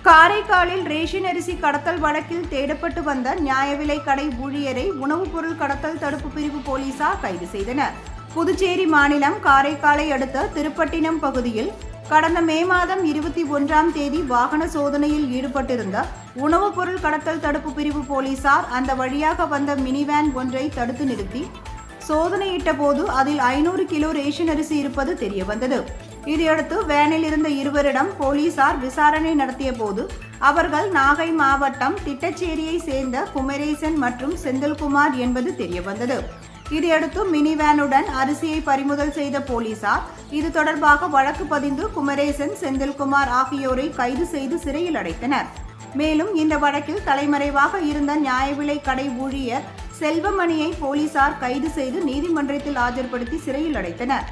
காரைக்காலில் ரேஷன் அரிசி கடத்தல் வழக்கில் தேடப்பட்டு வந்த நியாய விலை கடை ஊழியரை உணவுப் பொருள் கடத்தல் தடுப்பு பிரிவு போலீசார் கைது செய்தனர். புதுச்சேரி மாநிலம் காரைக்காலை அடுத்த திருப்பட்டினம் பகுதியில் கடந்த மே மாதம் 21ஆம் தேதி வாகன சோதனையில் ஈடுபட்டிருந்த உணவுப் பொருள் கடத்தல் தடுப்பு பிரிவு போலீசார் அந்த வழியாக வந்த மினி வேன் ஒன்றை தடுத்து நிறுத்தி சோதனையிட்ட போது அதில் 500 கிலோ ரேஷன் அரிசி இருப்பது தெரியவந்தது. இதையடுத்து வேனில் இருந்த இருவரிடம் போலீசார் விசாரணை நடத்திய போது அவர்கள் நாகை மாவட்டம் திட்டச்சேரியை சேர்ந்த குமரேசன் மற்றும் செந்தில்குமார் என்பது தெரியவந்தது. இதையடுத்து மினி வேனுடன் அரிசியை பறிமுதல் செய்த போலீசார் இது தொடர்பாக வழக்கு பதிந்து குமரேசன், செந்தில்குமார் ஆகியோரை கைது செய்து சிறையில் அடைத்தனர். மேலும் இந்த வழக்கில் தலைமறைவாக இருந்த நியாய விலை கடை ஊழியர் செல்வமணியை போலீசார் கைது செய்து நீதிமன்றத்தில் ஆஜர்படுத்தி சிறையில் அடைத்தனர்.